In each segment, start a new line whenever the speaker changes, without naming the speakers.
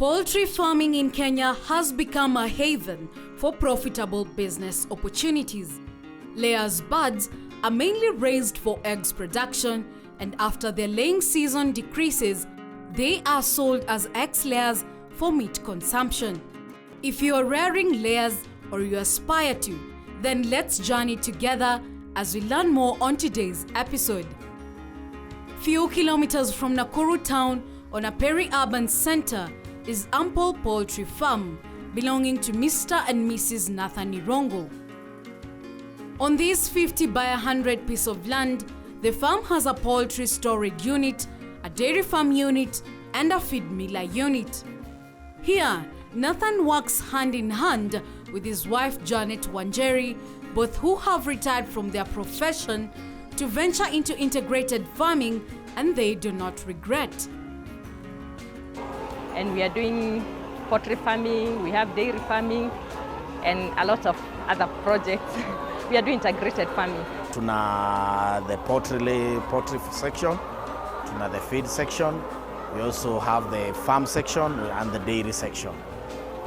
Poultry farming in Kenya has become a haven for profitable business opportunities. Layers birds are mainly raised for eggs production, and after their laying season decreases, they are sold as egg-layers for meat consumption. If you are rearing layers or you aspire to, then let's journey together as we learn more on today's episode. Few kilometers from Nakuru town on a peri-urban center is Ample Poultry Farm, belonging to Mr. and Mrs. Nathan Irongo. On this 50 by 100 piece of land, the farm has a poultry storage unit, a dairy farm unit, and a feed miller unit. Here, Nathan works hand in hand with his wife Janet Wanjeri, both who have retired from their profession to venture into integrated farming, and they do not regret.
And we are doing poultry farming, we have dairy farming, and a lot of other projects. We are doing integrated farming.
Tuna the poultry section, tuna the feed section. We also have the farm section and the dairy section.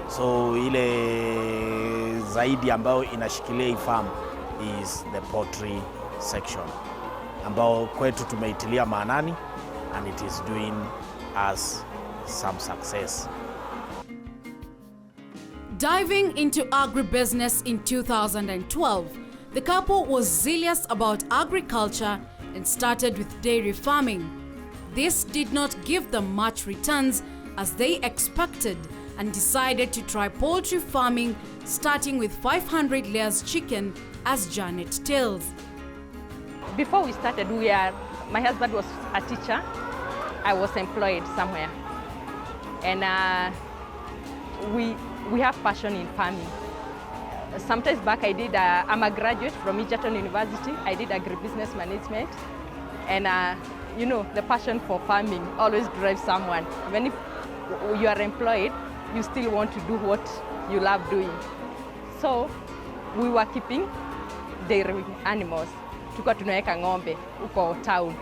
So ile zaidi ambayo inashikilia hii farm is the poultry section, ambao kwetu tumeitilia maanani, and it is doing us some success.
Diving into agribusiness in 2012, the couple was zealous about agriculture and started with dairy farming. This did not give them much returns as they expected, and decided to try poultry farming, starting with 500 layers chicken, as Janet tells.
Before we started, my husband was a teacher. I was employed somewhere. And we have passion in farming. Sometimes back I'm a graduate from Egerton University. I did agribusiness management. And you know, the passion for farming always drives someone. Even if you are employed, you still want to do what you love doing. So we were keeping dairy animals. Tulikuwa tunaweka ng'ombe huko town.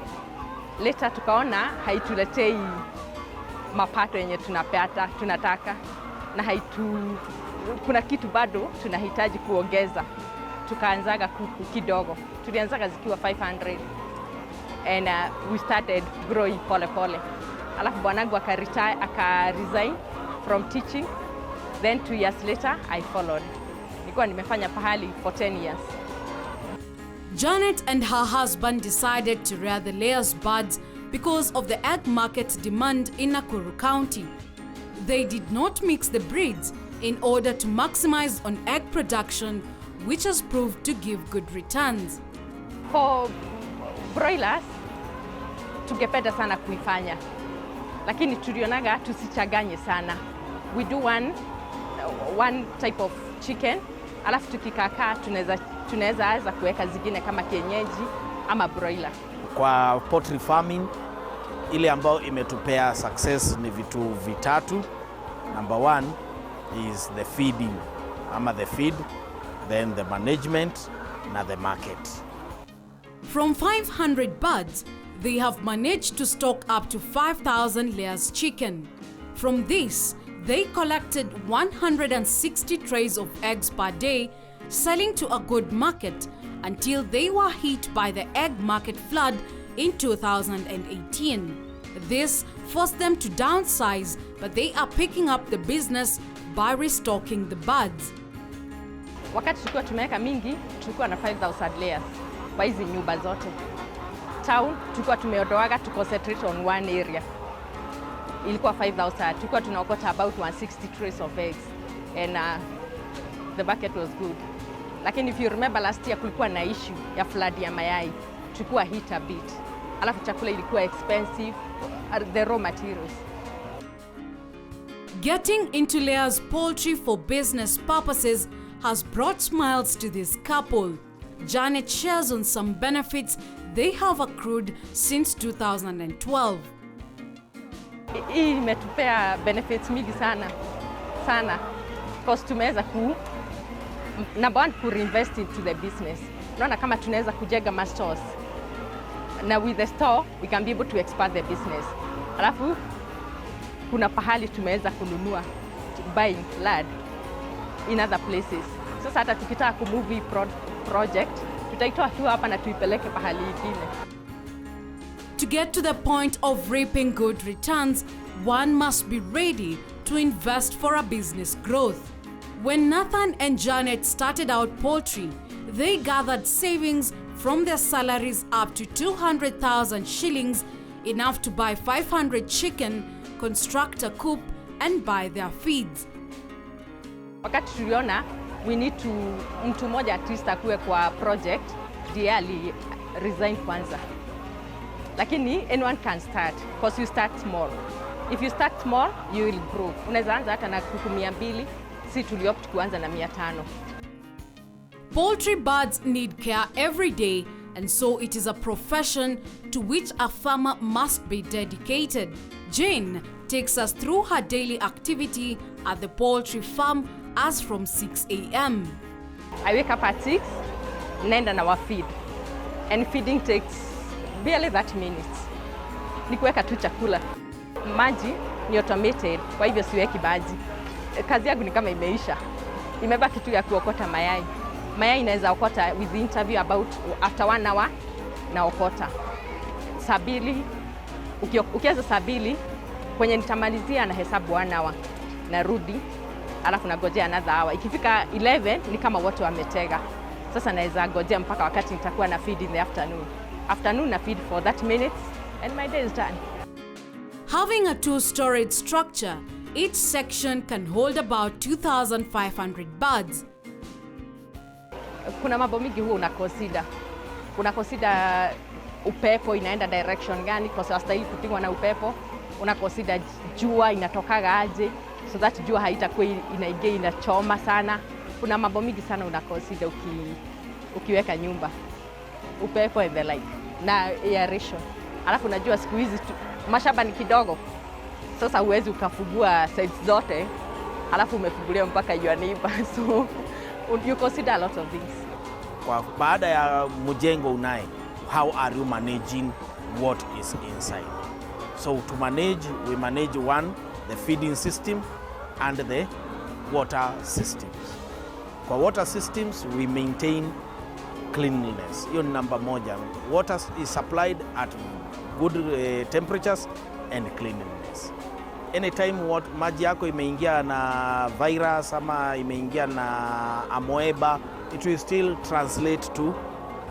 Later tukaona haituletei mapato yenye tunataka, na kuna kitu bado tunahitaji kuongeza. Tukaanzaga kuku kidogo. Tulianzaga zikiwa 500, and we started growing pole pole. Alafu bwanangu aka-resign from teaching. Then 2 years later I followed. Nilikuwa nimefanya pahali for 10 years.
Janet and her husband decided to rear the layers birds because of the egg market demand in Nakuru County. They did not mix the breeds in order to maximize on egg production, which has proved to give good returns.
For broilers, tungependa sana kuifanya, lakini tulionaga tusichanganye sana. We do one type of chicken, alafu tukikaka tunaweza anza kuweka zingine kama kienyeji ama broiler.
Kwa poultry farming, ile ambayo imetupea success ni vitu vitatu. Number one is the feeding, ama the feed, then the management na the market.
From 500 birds, they have managed to stock up to 5,000 layers chicken. From this, they collected 160 trays of eggs per day, selling to a good market until they were hit by the egg market flood in 2018. This forced them to downsize, but they are picking up the business by restocking the birds.
Wakati tulikuwa tumeweka mingi, tulikuwa na 5,000 layers kwa hizi nyumba zote. Town tulikuwa tumeodoaga to concentrate on one area. Ilikuwa 5,000. Tulikuwa tunaokota about 160 trays of eggs, and the market was good. Lakini if you remember last year kulikuwa na issue ya flood ya mayai. Tulikuwa hit a bit. Alafu chakula ilikuwa expensive, the raw materials.
Getting into layers poultry for business purposes has brought smiles to this couple. Janet shares on some benefits they have accrued since 2012.
Hii imetupea benefits mingi sana, because tumeweza number one, reinvest into the business. Unaona kama tunaweza kujenga stores, na with the store we can be able to expand the business. Alafu kuna pahali tumeweza kununua buying land in other places. Sasa hata tukitaka kumove project tutaitoa tu hapa na tuipeleke pahali ingine.
To get to the point of reaping good returns, one must be ready to invest for a business growth. When Nathan and Janet started out Poultry, they gathered savings from their salaries up to 200,000 shillings, enough to buy 500 chicken, construct a coop, and buy their feeds.
Wakati tuliona we need to mtu mmoja at least akuwe kwa project, ndiye ali resign kwanza. Lakini anyone can start, because you start small. If you start small, you will grow. Unaweza anza hata na kuku 200, si tuliopt kuanza na 500.
Poultry birds need care every day, and so it is a profession to which a farmer must be dedicated. Jane takes us through her daily activity at the poultry farm as from 6 a.m.
I wake up at 6, naenda na feed, and feeding takes barely 30 minutes. Ni kuweka tu chakula. Maji ni automated, kwa hivyo siweki maji. Kazi yangu ni kama imeisha. Imebaki tu ya kuokota mayai. Mayai inaweza okota with the interview about after 1 hour na okota. Saa 2, ukianza saa 2, kwenye nitamalizia na hesabu 1 hour. Narudi, alafu nagojea another hour. Ikifika 11 ni kama wote wametega. Sasa naweza gojea mpaka wakati nitakuwa na feed in the afternoon. Afternoon na feed for 30 minutes and my day is done.
Having a 2-storied structure, each section can hold about 2,500 birds.
Kuna mambo mingi huwa unakosida upepo inaenda direction gani, kwa sababu hastahili kupigwa na upepo. Unakosida jua inatokaga aje, so that jua haitakuwa inaingia inachoma sana. Kuna mambo mingi sana unakosida ukiweka nyumba, upepo and the like, na aeration. Alafu unajua siku hizi mashamba ni kidogo, sasa huwezi ukafugua sides zote, alafu umefugulia mpaka your neighbor, so you consider a lot of things.
Kwa baada ya mjengo unaye, how are you managing what is inside? So to manage, we manage the feeding system and the water systems. Kwa water systems, we maintain cleanliness. Hiyo ni namba moja. Water is supplied at good temperatures and cleanliness. Anytime maji yako imeingia na virus ama imeingia na amoeba, it will still translate to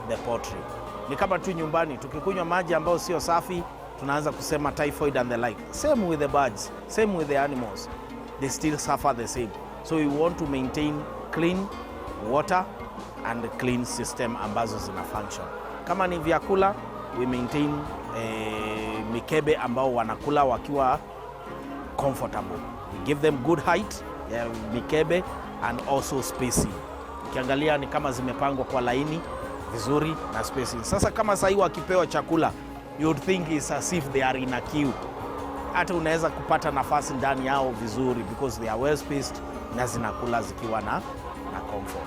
the poultry. Ni kama tu nyumbani, tukikunywa maji ambayo sio safi, tunaanza kusema typhoid and the like. Same with the birds, same with the animals. They still suffer the same. So we want to maintain clean water and clean system ambazo zina function. Kama ni vyakula, we maintain mikebe ambao wanakula wakiwa comfortable. We give them good height, mikebe, and also spacing. Ukiangalia ni kama zimepangwa kwa laini vizuri na spacing. Sasa kama sasa wakipewa chakula, you would think it's as if they are in a queue. Hata unaweza kupata nafasi ndani yao vizuri because they are well spaced na zinakula zikiwa na comfort.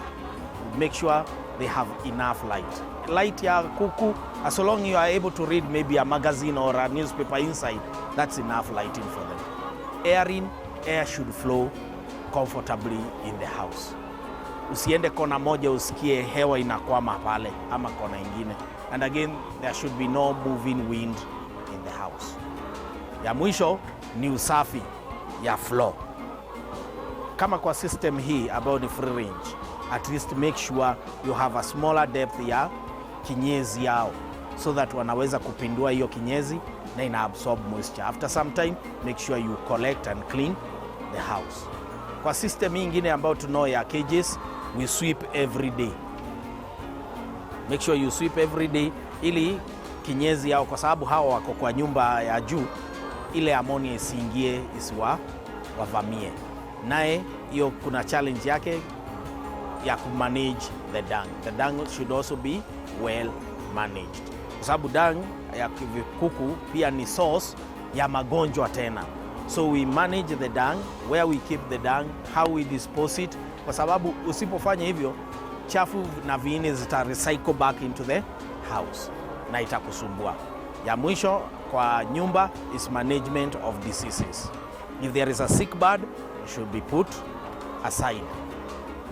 Make sure they have enough light. Light ya kuku, as long you are able to read maybe a magazine or a newspaper inside, that's enough lighting for them. Air should flow comfortably in the house. Usiende kona moja usikie hewa inakwama pale ama kona ingine. And again, there should be no moving wind in the house. Ya mwisho ni usafi ya floor. Kama kwa system hii about the free range, at least make sure you have a smaller depth ya kinyezi yao, so that wanaweza kupindua hiyo kinyezi na ina absorb moisture. After some time, make sure you collect and clean the house. Kwa system ingine ambayo tunao ya cages, we sweep every day. Make sure you sweep every day ili kinyezi yao, kwa sababu hawa wako kwa nyumba ya juu, ile ammonia isiingie wavamie. Naye hiyo kuna challenge yake ya kumanage the dung. The dung should also be well managed, kwa sababu dung ya kuku pia ni source ya magonjwa tena. So we manage the dung, where we keep the dung, how we dispose it, kwa sababu usipofanya hivyo chafu na viini zita recycle back into the house na itakusumbua. Ya mwisho kwa nyumba is management of diseases. If there is a sick bird, it should be put aside.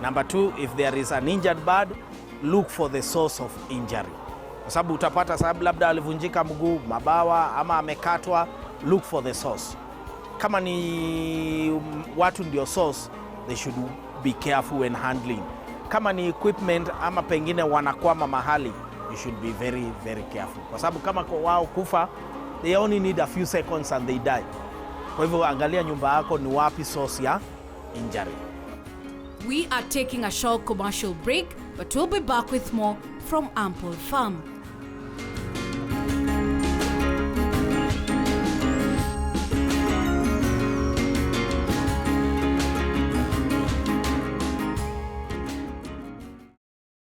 Number 2, if there is an injured bird, look for the source of injury. Kwa sababu utapata sababu labda alivunjika mguu, mabawa ama amekatwa, look for the source. Kama ni watu ndio source, they should be careful when handling. Kama ni equipment ama pengine wanakwama mahali, you should be very, very careful. Kwa sababu kama wao kufa, they only need a few seconds and they die. Kwa hivyo angalia nyumba yako ni wapi source ya injury.
We are taking a short commercial break, but we'll be back with more from Ample Farm.